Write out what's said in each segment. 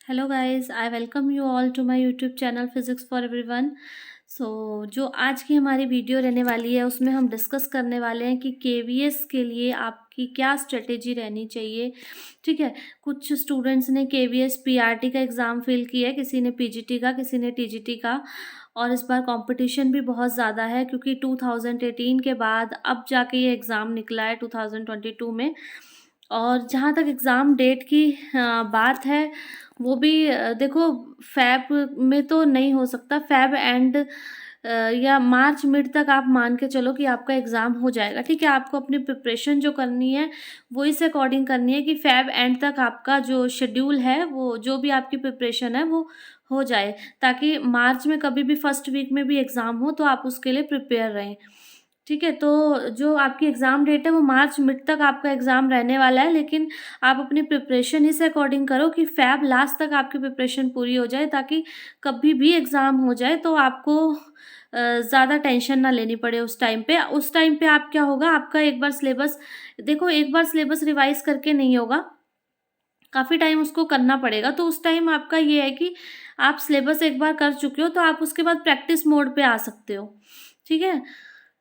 Hello guys, I welcome you all to my YouTube channel physics for everyone. जो आज की हमारी video रहने वाली है उसमें हम डिस्कस करने वाले हैं कि केवीएस के लिए आपकी क्या स्ट्रेटेजी रहनी चाहिए। ठीक है, कुछ स्टूडेंट्स ने केवीएस पीआरटी का एग्ज़ाम फेल किया है, किसी ने पीजीटी का, किसी ने टीजीटी का। और इस बार कंपटीशन भी बहुत ज़्यादा है क्योंकि 2018 के बाद अब जाके ये एग्ज़ाम निकला है 2022 में। और जहाँ तक एग्ज़ाम डेट की बात है, वो भी देखो, फ़ैब में तो नहीं हो सकता। फ़ैब एंड या मार्च मिड तक आप मान के चलो कि आपका एग्ज़ाम हो जाएगा। ठीक है, आपको अपनी प्रिपरेशन जो करनी है वो इस अकॉर्डिंग करनी है कि फ़ैब एंड तक आपका जो शेड्यूल है, वो जो भी आपकी प्रिपरेशन है वो हो जाए, ताकि मार्च में कभी भी फर्स्ट वीक में भी एग्ज़ाम हो तो आप उसके लिए प्रिपेयर रहें। ठीक है, तो जो आपकी एग्ज़ाम डेट है वो मार्च मिड तक आपका एग्ज़ाम रहने वाला है, लेकिन आप अपनी प्रिपरेशन इस अकॉर्डिंग करो कि फ़ैब लास्ट तक आपकी प्रिपरेशन पूरी हो जाए, ताकि कभी भी एग्ज़ाम हो जाए तो आपको ज़्यादा टेंशन ना लेनी पड़े उस टाइम पे। उस टाइम पे आप क्या होगा, आपका एक बार सिलेबस देखो, एक बार सिलेबस रिवाइज़ करके नहीं होगा, काफ़ी टाइम उसको करना पड़ेगा। तो उस टाइम आपका ये है कि आप सिलेबस एक बार कर चुके हो तो आप उसके बाद प्रैक्टिस मोड पे आ सकते हो। ठीक है?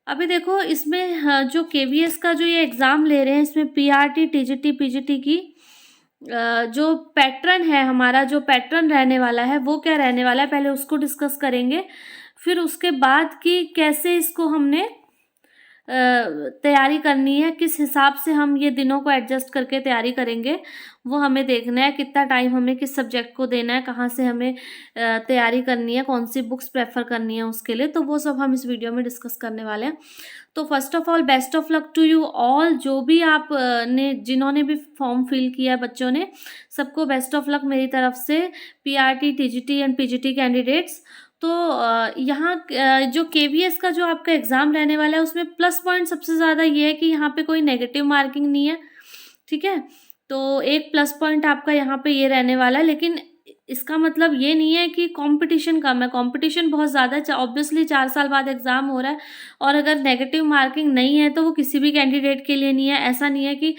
अभी देखो, इसमें जो केवीएस का जो ये एग्ज़ाम ले रहे हैं, इसमें पीआरटी, टीजीटी, पीजीटी की जो पैटर्न है, हमारा जो पैटर्न रहने वाला है वो क्या रहने वाला है, पहले उसको डिस्कस करेंगे। फिर उसके बाद कि कैसे इसको हमने तैयारी करनी है, किस हिसाब से हम ये दिनों को एडजस्ट करके तैयारी करेंगे, वो हमें देखना है। कितना टाइम हमें किस सब्जेक्ट को देना है, कहाँ से हमें तैयारी करनी है, कौन सी बुक्स प्रेफर करनी है उसके लिए, तो वो सब हम इस वीडियो में डिस्कस करने वाले हैं। तो first of all, best of luck to you all. जो भी आप ने जिन्होंने भी फॉर्म फिल किया है, बच्चों ने, सबको बेस्ट ऑफ लक मेरी तरफ से। PRT, TGT and PGT candidates. तो यहाँ जो केवीएस का जो आपका एग्ज़ाम रहने वाला है, उसमें प्लस पॉइंट सबसे ज़्यादा ये है कि यहाँ पे कोई नेगेटिव मार्किंग नहीं है। ठीक है, तो एक प्लस पॉइंट आपका यहाँ पे ये रहने वाला है, लेकिन इसका मतलब ये नहीं है कि कंपटीशन कम है। कंपटीशन बहुत ज़्यादा है, ऑब्वियसली 4 साल बाद एग्ज़ाम हो रहा है। और अगर नेगेटिव मार्किंग नहीं है तो वो किसी भी कैंडिडेट के लिए नहीं है। ऐसा नहीं है कि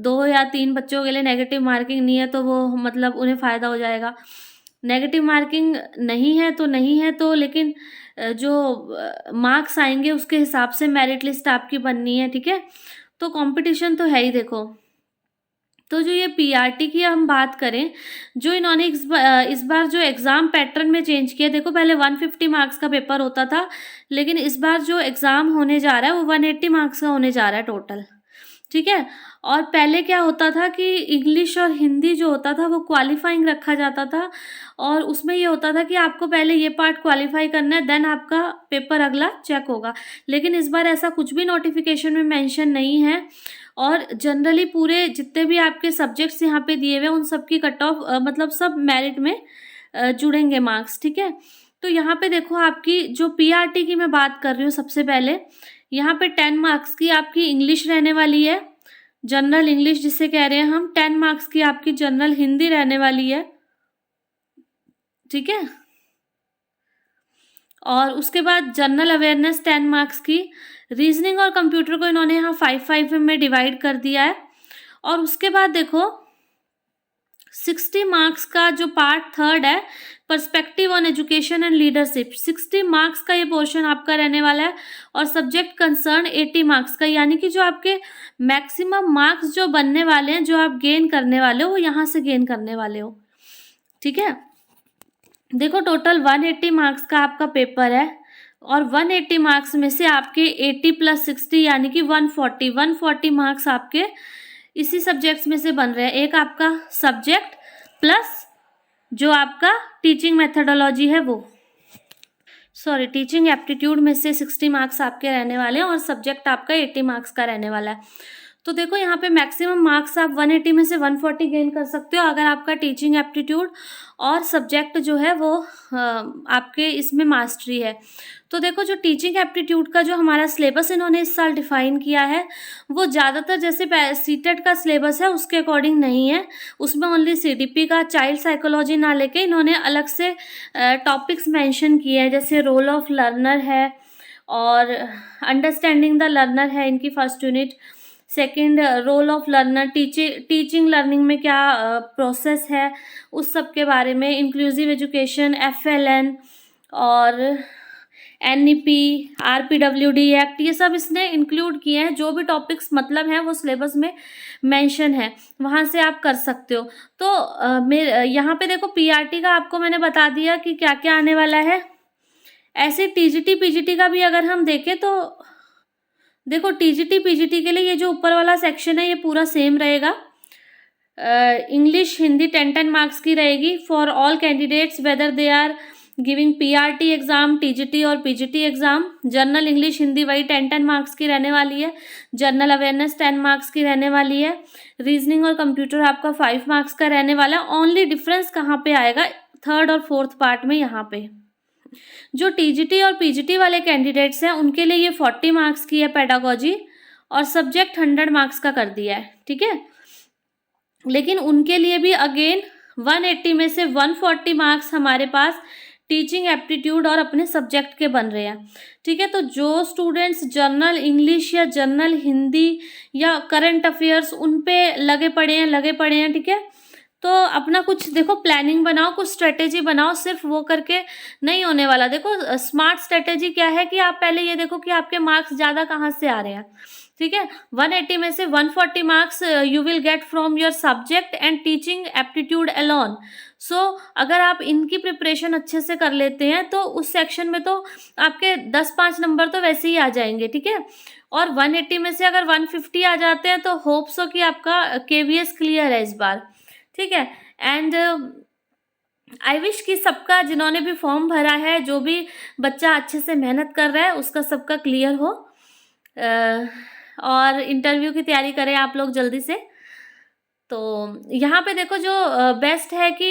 2 या 3 बच्चों के लिए नेगेटिव मार्किंग नहीं है तो वो मतलब उन्हें फ़ायदा हो जाएगा। नेगेटिव मार्किंग नहीं है तो नहीं है, तो लेकिन जो मार्क्स आएंगे उसके हिसाब से मेरिट लिस्ट आपकी बननी है। ठीक है, तो कंपटीशन तो है ही। देखो, तो जो ये पीआरटी की हम बात करें, जो इन्होंने इस बार जो एग्ज़ाम पैटर्न में चेंज किया, देखो पहले 150 मार्क्स का पेपर होता था, लेकिन इस बार जो एग्ज़ाम होने जा रहा है वो 180 मार्क्स का होने जा रहा है टोटल। ठीक है, और पहले क्या होता था कि इंग्लिश और हिंदी जो होता था वो क्वालिफाइंग रखा जाता था, और उसमें ये होता था कि आपको पहले ये पार्ट क्वालिफाई करना है, देन आपका पेपर अगला चेक होगा। लेकिन इस बार ऐसा कुछ भी नोटिफिकेशन में मेंशन नहीं है, और जनरली पूरे जितने भी आपके सब्जेक्ट्स यहाँ पे दिए हुए हैं उन सब की कट ऑफ मतलब सब मेरिट में जुड़ेंगे मार्क्स। ठीक है, तो यहाँ पे देखो, आपकी जो पीआरटी की मैं बात कर रही हूँ, सबसे पहले यहाँ पे 10 मार्क्स की आपकी इंग्लिश रहने वाली है, जनरल इंग्लिश जिसे कह रहे हैं हम। 10 मार्क्स की आपकी जनरल हिंदी रहने वाली है। ठीक है, और उसके बाद जनरल अवेयरनेस 10 मार्क्स की। रीजनिंग और कंप्यूटर को इन्होंने यहाँ 5-5 में डिवाइड कर दिया है। और उसके बाद देखो, 60 मार्क्स का जो पार्ट थर्ड है, perspective on education and leadership, 60 marks का ये पोर्शन आपका रहने वाला है। और सब्जेक्ट कंसर्न 80 मार्क्स का, यानी कि जो आपके मैक्सिमम मार्क्स जो बनने वाले हैं, जो आप गेन करने वाले हो, वो यहाँ से गेन करने वाले हो। ठीक है, देखो टोटल 180 मार्क्स का आपका पेपर है, और 180 मार्क्स में से आपके 80 + 60 यानी कि 140 मार्क्स आपके इसी सब्जेक्ट्स में से बन रहे हैं। एक आपका सब्जेक्ट प्लस जो आपका टीचिंग मेथडोलॉजी है वो, सॉरी, टीचिंग एप्टीट्यूड में से 60 मार्क्स आपके रहने वाले हैं, और सब्जेक्ट आपका 80 मार्क्स का रहने वाला है। तो देखो, यहाँ पे मैक्सिमम मार्क्स आप 180 में से 140 गेन कर सकते हो अगर आपका टीचिंग एप्टीट्यूड और सब्जेक्ट जो है वो आपके इसमें मास्टरी है। तो देखो, जो टीचिंग एप्टीट्यूड का जो हमारा सिलेबस इन्होंने इस साल डिफाइन किया है, वो ज़्यादातर जैसे सीटेट का सिलेबस है उसके अकॉर्डिंग नहीं है। उसमें ओनली सीडीपी का चाइल्ड साइकोलॉजी ना लेके इन्होंने अलग से टॉपिक्स मेंशन किए हैं, जैसे रोल ऑफ लर्नर है और अंडरस्टैंडिंग द लर्नर है इनकी first unit. Second role of learner, teaching learning में क्या प्रोसेस है, उस सब के बारे में, इंक्लूसिव एजुकेशन, FLN और NEP, RPWD एक्ट, ये सब इसने इंक्लूड किए हैं। जो भी टॉपिक्स मतलब हैं वो सिलेबस में मेंशन है, वहाँ से आप कर सकते हो। तो मेरे यहाँ पे देखो PRT का आपको मैंने बता दिया कि क्या क्या आने वाला है। ऐसे TGT PGT का भी अगर हम देखें तो देखो TGT PGT के लिए ये जो ऊपर वाला सेक्शन है ये पूरा सेम रहेगा। इंग्लिश हिंदी 10 मार्क्स की रहेगी for all candidates whether they are giving PRT exam, TGT और PGT exam. General English Hindi वही 10 मार्क्स की रहने वाली है। जनरल अवेयरनेस 10 मार्क्स की रहने वाली है। रीजनिंग और कंप्यूटर आपका 5 मार्क्स का रहने वाला है। ओनली डिफरेंस कहाँ पे आएगा, थर्ड और फोर्थ पार्ट में। यहाँ पे जो TGT और PGT वाले कैंडिडेट्स हैं उनके लिए ये 40 मार्क्स की है पेडागोजी, और सब्जेक्ट 100 मार्क्स का कर दिया है, ठीक है। लेकिन उनके लिए भी अगेन 180 में से 140 मार्क्स हमारे पास टीचिंग एप्टीट्यूड और अपने सब्जेक्ट के बन रहे हैं, ठीक है। तो जो स्टूडेंट्स जनरल इंग्लिश या जनरल हिंदी या करंट अफेयर्स उन पे लगे पड़े हैं, ठीक है, तो अपना कुछ देखो प्लानिंग बनाओ, कुछ स्ट्रेटेजी बनाओ। सिर्फ वो करके नहीं होने वाला। देखो स्मार्ट स्ट्रेटेजी क्या है कि आप पहले ये देखो कि आपके मार्क्स ज़्यादा कहाँ से आ रहे हैं, ठीक है। 180 में से 140 marks you will get from your subject and teaching aptitude alone. So अगर आप इनकी प्रिपरेशन अच्छे से कर लेते हैं तो उस सेक्शन में तो आपके 10-5 नंबर तो वैसे ही आ जाएंगे, ठीक है। और 180 में से अगर 150 आ जाते हैं तो होप्स हो कि आपका KVS क्लियर है इस बार, ठीक है। एंड आई विश कि सबका, जिन्होंने भी फॉर्म भरा है, जो भी बच्चा अच्छे से मेहनत कर रहा है उसका सबका क्लियर हो, और इंटरव्यू की तैयारी करें आप लोग जल्दी से। तो यहाँ पे देखो जो बेस्ट है कि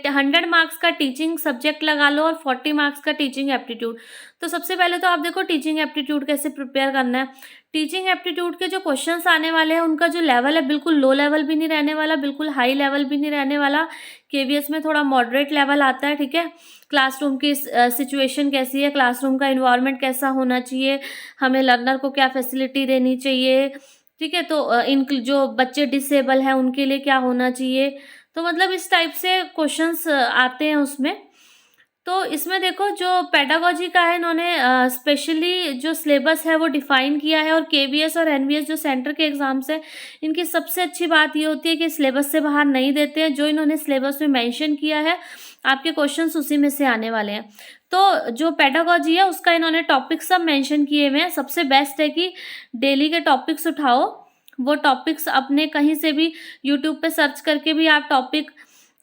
100 मार्क्स का टीचिंग सब्जेक्ट लगा लो और 40 मार्क्स का टीचिंग एप्टीट्यूड। तो सबसे पहले तो आप देखो टीचिंग एप्टीट्यूड कैसे प्रिपेयर करना है। टीचिंग एप्टीट्यूड के जो क्वेश्चंस आने वाले हैं उनका जो लेवल है बिल्कुल लो लेवल भी नहीं रहने वाला, बिल्कुल हाई लेवल भी नहीं रहने वाला। KVS में थोड़ा मॉडरेट लेवल आता है, ठीक है। क्लासरूम की सिचुएशन कैसी है, क्लासरूम का इन्वायरमेंट कैसा होना चाहिए, हमें लर्नर को क्या फैसिलिटी देनी चाहिए, ठीक है। तो इन जो बच्चे डिसेबल हैं उनके लिए क्या होना चाहिए। तो मतलब इस टाइप से क्वेश्चंस आते हैं उसमें। तो इसमें देखो जो पेडागोजी का है, इन्होंने स्पेशली जो सिलेबस है वो डिफाइन किया है। और KVS और NVS जो सेंटर के एग्जाम्स है, इनकी सबसे अच्छी बात ये होती है कि सिलेबस से बाहर नहीं देते हैं। जो इन्होंने सिलेबस में मेंशन किया है आपके क्वेश्चंस उसी में से आने वाले हैं। तो जो पेडागोजी है उसका इन्होंने टॉपिक्स सब मेंशन किए हुए हैं। सबसे बेस्ट है कि डेली के टॉपिक्स उठाओ, वो टॉपिक्स अपने कहीं से भी यूट्यूब पे सर्च करके भी आप टॉपिक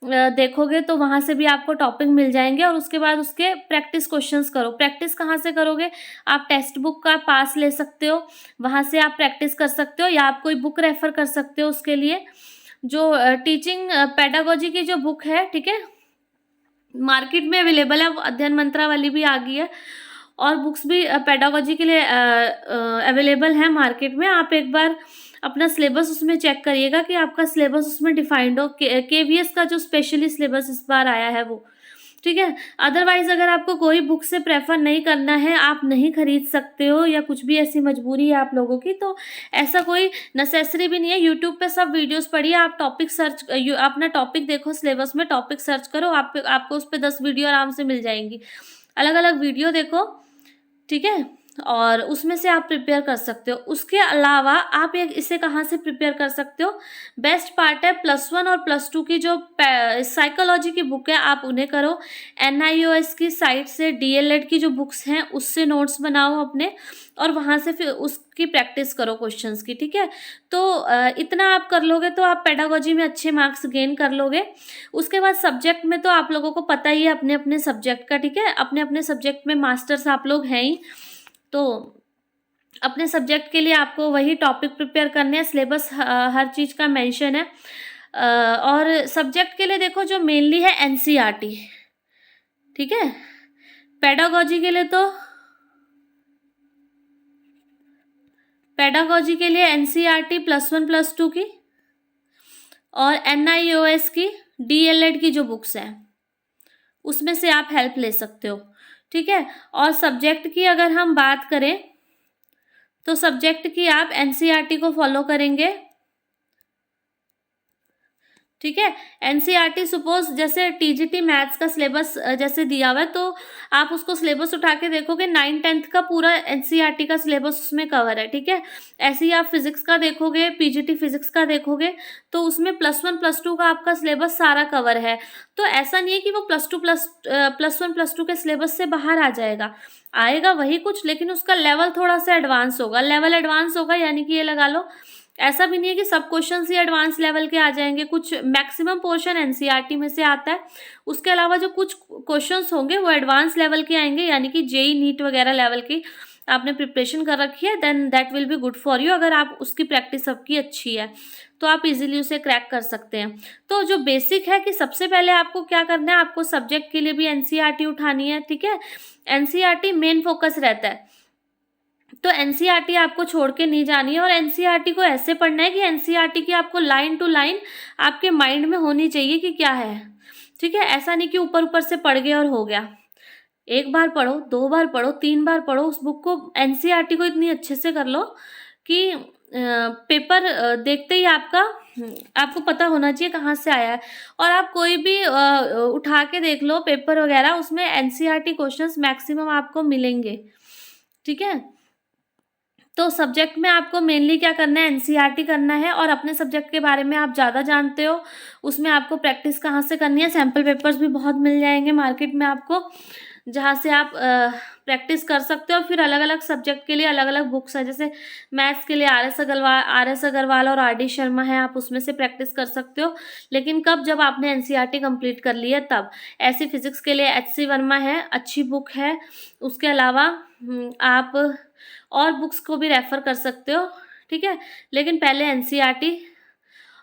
देखोगे तो वहाँ से भी आपको टॉपिक मिल जाएंगे। और उसके बाद उसके प्रैक्टिस क्वेश्चंस करो। प्रैक्टिस कहाँ से करोगे, आप टेक्स्ट बुक का पास ले सकते हो, वहाँ से आप प्रैक्टिस कर सकते हो, या आप कोई बुक रेफर कर सकते हो उसके लिए। जो टीचिंग पेडागोजी की जो बुक है, ठीक है, मार्केट में अवेलेबल है। अध्ययन मंत्रा वाली भी आ गई है, और बुक्स भी पेडागोजी के लिए अवेलेबल है मार्केट में। आप एक बार अपना सिलेबस उसमें चेक करिएगा कि आपका सिलेबस उसमें डिफाइंड हो। KVS का जो स्पेशली सिलेबस इस बार आया है वो, ठीक है। अदरवाइज अगर आपको कोई बुक से प्रेफर नहीं करना है, आप नहीं खरीद सकते हो, या कुछ भी ऐसी मजबूरी है आप लोगों की, तो ऐसा कोई नेसेसरी भी नहीं है। यूट्यूब पे सब वीडियोस पढ़िए, आप टॉपिक सर्च, अपना टॉपिक देखो, सिलेबस में टॉपिक सर्च करो, आपको उस पर 10 वीडियो आराम से मिल जाएंगी। अलग अलग वीडियो देखो, ठीक है, और उसमें से आप प्रिपेयर कर सकते हो। उसके अलावा आप इसे कहाँ से प्रिपेयर कर सकते हो, बेस्ट पार्ट है +1 और +2 की जो साइकोलॉजी की बुक है, आप उन्हें करो। NIOS की साइट से DLED की जो बुक्स हैं उससे नोट्स बनाओ अपने, और वहाँ से फिर उसकी प्रैक्टिस करो क्वेश्चंस की, ठीक है। तो इतना आप कर लोगे तो आप पेडागोजी में अच्छे मार्क्स गेन कर लोगे। उसके बाद सब्जेक्ट में तो आप लोगों को पता ही है अपने अपने सब्जेक्ट का, ठीक है। अपने अपने सब्जेक्ट में मास्टर्स आप लोग हैं ही, तो अपने सब्जेक्ट के लिए आपको वही टॉपिक प्रिपेयर करने हैं। सिलेबस हर चीज़ का मेंशन है। और सब्जेक्ट के लिए देखो जो मेनली है NCERT, ठीक है। पेडागोजी के लिए तो NCERT +1 +2 की, और NIOS की DLED की जो बुक्स हैं उसमें से आप हेल्प ले सकते हो, ठीक है। और सब्जेक्ट की अगर हम बात करें तो सब्जेक्ट की आप एनसीईआरटी को फॉलो करेंगे, ठीक है। एनसीईआरटी सपोज जैसे टीजीटी मैथ्स का सिलेबस जैसे दिया हुआ है, तो आप उसको सिलेबस उठा के देखोगे 9th-10th का पूरा एनसीईआरटी का सिलेबस उसमें कवर है, ठीक है। ऐसे ही आप फिजिक्स का देखोगे, पीजीटी फिजिक्स का देखोगे, तो उसमें +1 +2 का आपका सिलेबस सारा कवर है। तो ऐसा नहीं है कि वो +1 +2 के सिलेबस से बाहर आ जाएगा, आएगा वही कुछ, लेकिन उसका लेवल थोड़ा सा एडवांस होगा। लेवल एडवांस होगा यानी कि ये लगा लो, ऐसा भी नहीं है कि सब क्वेश्चन ही एडवांस लेवल के आ जाएंगे, कुछ मैक्सिमम पोर्शन एनसीईआरटी में से आता है, उसके अलावा जो कुछ क्वेश्चंस होंगे वो एडवांस लेवल के आएंगे, यानी कि जेई नीट वगैरह लेवल की आपने प्रिपरेशन कर रखी है, then that will be good for you. अगर आप उसकी प्रैक्टिस सबकी अच्छी है तो आप इजीली उसे क्रैक कर सकते हैं। तो जो बेसिक है कि सबसे पहले आपको क्या करना है, आपको सब्जेक्ट के लिए भी एनसीईआरटी उठानी है, ठीक है। एनसीईआरटी मेन फोकस रहता है, तो एनसीईआरटी आपको छोड़ के नहीं जानी है, और एनसीईआरटी को ऐसे पढ़ना है कि एनसीईआरटी की आपको लाइन टू लाइन आपके माइंड में होनी चाहिए कि क्या है, ठीक है। ऐसा नहीं कि ऊपर ऊपर से पढ़ गए और हो गया। एक बार पढ़ो, 2 बार पढ़ो, 3 बार पढ़ो उस बुक को, एनसीईआरटी को इतनी अच्छे से कर लो कि पेपर देखते ही आपको पता होना चाहिए कहाँ से आया है। और आप कोई भी उठा के देख लो पेपर वगैरह, उसमें एनसीईआरटी क्वेश्चंस मैक्सिमम आपको मिलेंगे, ठीक है। तो सब्जेक्ट में आपको मेनली क्या करना है, एनसीईआरटी करना है, और अपने सब्जेक्ट के बारे में आप ज़्यादा जानते हो, उसमें आपको प्रैक्टिस कहाँ से करनी है। सैम्पल पेपर्स भी बहुत मिल जाएंगे मार्केट में आपको, जहाँ से आप प्रैक्टिस कर सकते हो। फिर अलग अलग सब्जेक्ट के लिए अलग अलग बुक्स हैं, जैसे मैथ्स के लिए आर एस अग्रवाल और RD शर्मा है, आप उसमें से प्रैक्टिस कर सकते हो। लेकिन कब, जब आपने एनसीईआरटी कंप्लीट कर ली है तब। ऐसे फिजिक्स के लिए HC वर्मा है, अच्छी बुक है। उसके अलावा आप और बुक्स को भी रेफर कर सकते हो, ठीक है। लेकिन पहले एनसीईआरटी,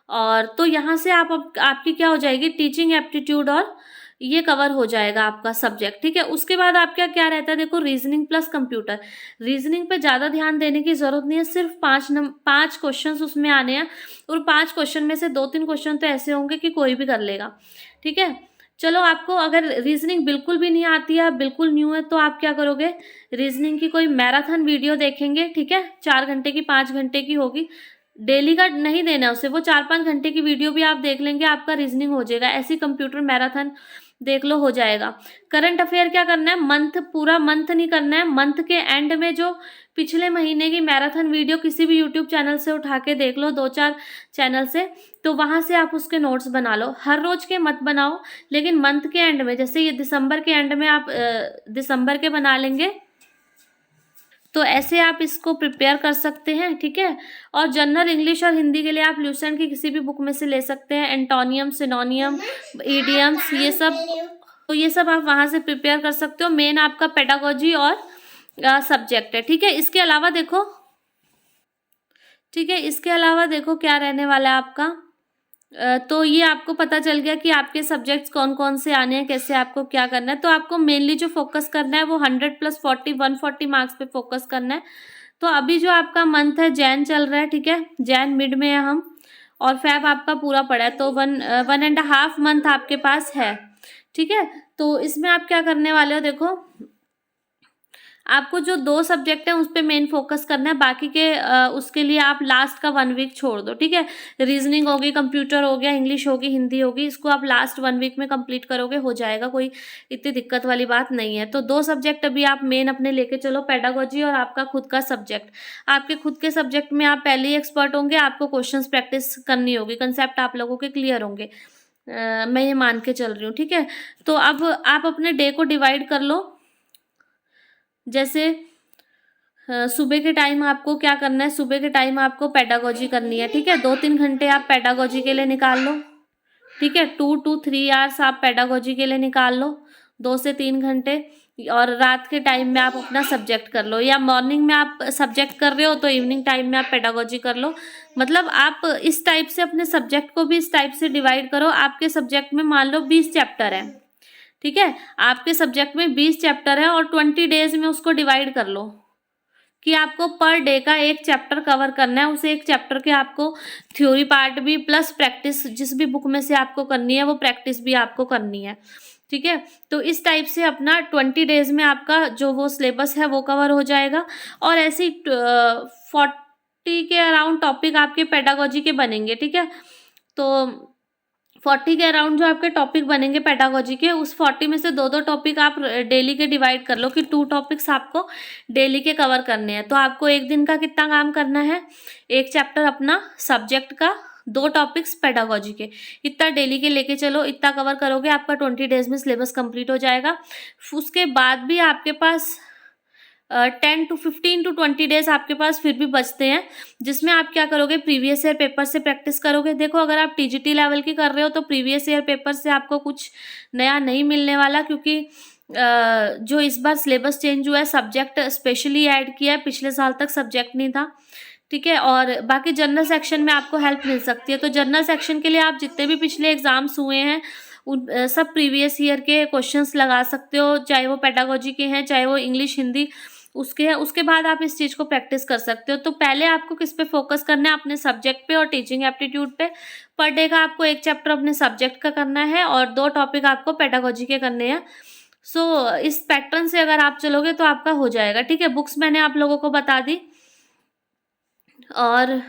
और तो यहाँ से आपकी क्या हो जाएगी, टीचिंग एप्टीट्यूड और ये कवर हो जाएगा आपका सब्जेक्ट, ठीक है। उसके बाद आपका क्या रहता है, देखो रीजनिंग प्लस कंप्यूटर। रीजनिंग पे ज़्यादा ध्यान देने की ज़रूरत नहीं है, सिर्फ 5 क्वेश्चंस उसमें आने हैं, और 5 क्वेश्चन में से 2-3 क्वेश्चन तो ऐसे होंगे कि कोई भी कर लेगा, ठीक है। चलो, आपको अगर रीजनिंग बिल्कुल भी नहीं आती है, बिल्कुल न्यू है, तो आप क्या करोगे, रीजनिंग की कोई मैराथन वीडियो देखेंगे, ठीक है। 4 घंटे की, 5 घंटे की होगी, डेली का नहीं देना उसे, वो 4-5 घंटे की वीडियो भी आप देख लेंगे, आपका रीजनिंग हो जाएगा। ऐसी कंप्यूटर मैराथन देख लो, हो जाएगा। करंट अफेयर क्या करना है, पूरा मंथ नहीं करना है, मंथ के एंड में जो पिछले महीने की मैराथन वीडियो किसी भी यूट्यूब चैनल से उठा के देख लो, 2-4 चैनल से, तो वहां से आप उसके नोट्स बना लो। हर रोज के मत बनाओ, लेकिन मंथ के एंड में, जैसे ये दिसंबर के एंड में आप दिसंबर के बना लेंगे, तो ऐसे आप इसको प्रिपेयर कर सकते हैं, ठीक है। और जनरल इंग्लिश और हिंदी के लिए आप ल्यूसेंट की किसी भी बुक में से ले सकते हैं, एंटोनियम, सिनोनियम, इडियम्स, ये सब, तो ये सब आप वहां से प्रिपेयर कर सकते हो। मेन आपका पेडागोजी और सब्जेक्ट है, ठीक है। इसके अलावा देखो, ठीक है, इसके अलावा देखो क्या रहने वाला है आपका। तो ये आपको पता चल गया कि आपके सब्जेक्ट्स कौन कौन से आने हैं, कैसे आपको क्या करना है। तो आपको मेनली जो फोकस करना है वो 100 + 40 140 मार्क्स पे फोकस करना है। तो अभी जो आपका मंथ है, जैन चल रहा है, ठीक है, जैन मिड में है हम, और फेब आपका पूरा पड़ा है, तो 1.5 मंथ आपके पास है, ठीक है। तो इसमें आप क्या करने वाले हो, देखो, आपको जो 2 सब्जेक्ट है उस पे मेन फोकस करना है, बाकी के उसके लिए आप लास्ट का 1 वीक छोड़ दो, ठीक है। रीजनिंग होगी, कंप्यूटर हो गया, इंग्लिश होगी, हिंदी होगी, इसको आप लास्ट 1 वीक में कंप्लीट करोगे, हो जाएगा, कोई इतनी दिक्कत वाली बात नहीं है। तो 2 सब्जेक्ट अभी आप मेन अपने लेके चलो, पेडागोजी और आपका खुद का सब्जेक्ट। आपके खुद के सब्जेक्ट में आप पहले ही एक्सपर्ट होंगे, आपको क्वेश्चन प्रैक्टिस करनी होगी, कंसेप्ट आप लोगों के क्लियर होंगे, मैं ये मान के चल रही हूँ, ठीक है। तो अब आप अपने डे को डिवाइड कर लो, जैसे सुबह के टाइम आपको क्या करना है, सुबह के टाइम आपको पेडागोजी करनी है, ठीक है। 2-3 घंटे आप पेडागोजी के लिए निकाल लो, ठीक है। 2 to 3 आवर्स आप पेडागोजी के लिए निकाल लो, 2 से 3 घंटे। और रात के टाइम में आप अपना सब्जेक्ट कर लो, या मॉर्निंग में आप सब्जेक्ट कर रहे हो तो इवनिंग टाइम में आप पेडागोजी कर लो। मतलब आप इस टाइप से अपने सब्जेक्ट को भी इस टाइप से डिवाइड करो। आपके सब्जेक्ट में मान लो 20 चैप्टर है, ठीक है, आपके सब्जेक्ट में 20 चैप्टर है, और 20 डेज में उसको डिवाइड कर लो कि आपको पर डे का एक चैप्टर कवर करना है। उस एक चैप्टर के आपको थ्योरी पार्ट भी प्लस प्रैक्टिस जिस भी बुक में से आपको करनी है वो प्रैक्टिस भी आपको करनी है, ठीक है। तो इस टाइप से अपना 20 डेज में आपका जो वो सिलेबस है वो कवर हो जाएगा। और ऐसे 40 के अराउंड टॉपिक आपके पेडागोजी के बनेंगे, ठीक है। तो 40 के अराउंड जो आपके टॉपिक बनेंगे पेडागोजी के, उस 40 में से 2-2 टॉपिक आप डेली के डिवाइड कर लो कि 2 टॉपिक्स आपको डेली के कवर करने हैं। तो आपको एक दिन का कितना काम करना है, एक चैप्टर अपना सब्जेक्ट का, 2 टॉपिक्स पेडागोजी के, इतना डेली के लेके चलो, इतना कवर करोगे आपका 20 डेज में सिलेबस कंप्लीट हो जाएगा। उसके बाद भी आपके पास 10 to 15 to 20 डेज आपके पास फिर भी बचते हैं, जिसमें आप क्या करोगे, प्रीवियस ईयर पेपर से प्रैक्टिस करोगे। देखो अगर आप टीजीटी लेवल की कर रहे हो तो प्रीवियस ईयर पेपर से आपको कुछ नया नहीं मिलने वाला, क्योंकि जो इस बार सिलेबस चेंज हुआ है, सब्जेक्ट स्पेशली ऐड किया है, पिछले साल तक सब्जेक्ट नहीं था, ठीक है। और बाकी जनरल सेक्शन में आपको हेल्प मिल सकती है। तो जनरल सेक्शन के लिए आप जितने भी पिछले एग्जाम्स हुए हैं उन सब प्रीवियस ईयर के क्वेश्चंस लगा सकते हो, चाहे वो पेडागोजी के हैं, चाहे वो इंग्लिश हिंदी उसके है। उसके बाद आप इस चीज़ को प्रैक्टिस कर सकते हो। तो पहले आपको किस पे फोकस करना है, अपने सब्जेक्ट पे और टीचिंग एप्टीट्यूड पे। पर डे का आपको एक चैप्टर अपने सब्जेक्ट का करना है और 2 टॉपिक आपको पेडागोजी के करने हैं। सो इस पैटर्न से अगर आप चलोगे तो आपका हो जाएगा, ठीक है। बुक्स मैंने आप लोगों को बता दी और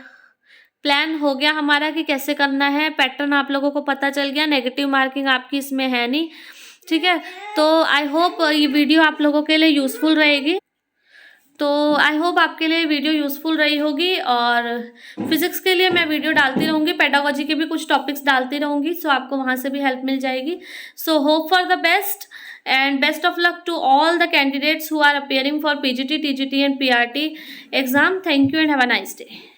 प्लान हो गया हमारा कि कैसे करना है, पैटर्न आप लोगों को पता चल गया, नेगेटिव मार्किंग आपकी इसमें है नहीं, ठीक है। तो आई होप ये वीडियो आप लोगों के लिए यूज़फुल रहेगी। तो आई होप आपके लिए वीडियो यूज़फुल रही होगी। और फिजिक्स के लिए मैं वीडियो डालती रहूँगी, पेडागोजी के भी कुछ टॉपिक्स डालती रहूँगी, सो आपको वहाँ से भी हेल्प मिल जाएगी। So hope for the best and best of luck to all the candidates who are appearing for PGT, TGT and PRT exam. Thank you and have a nice day.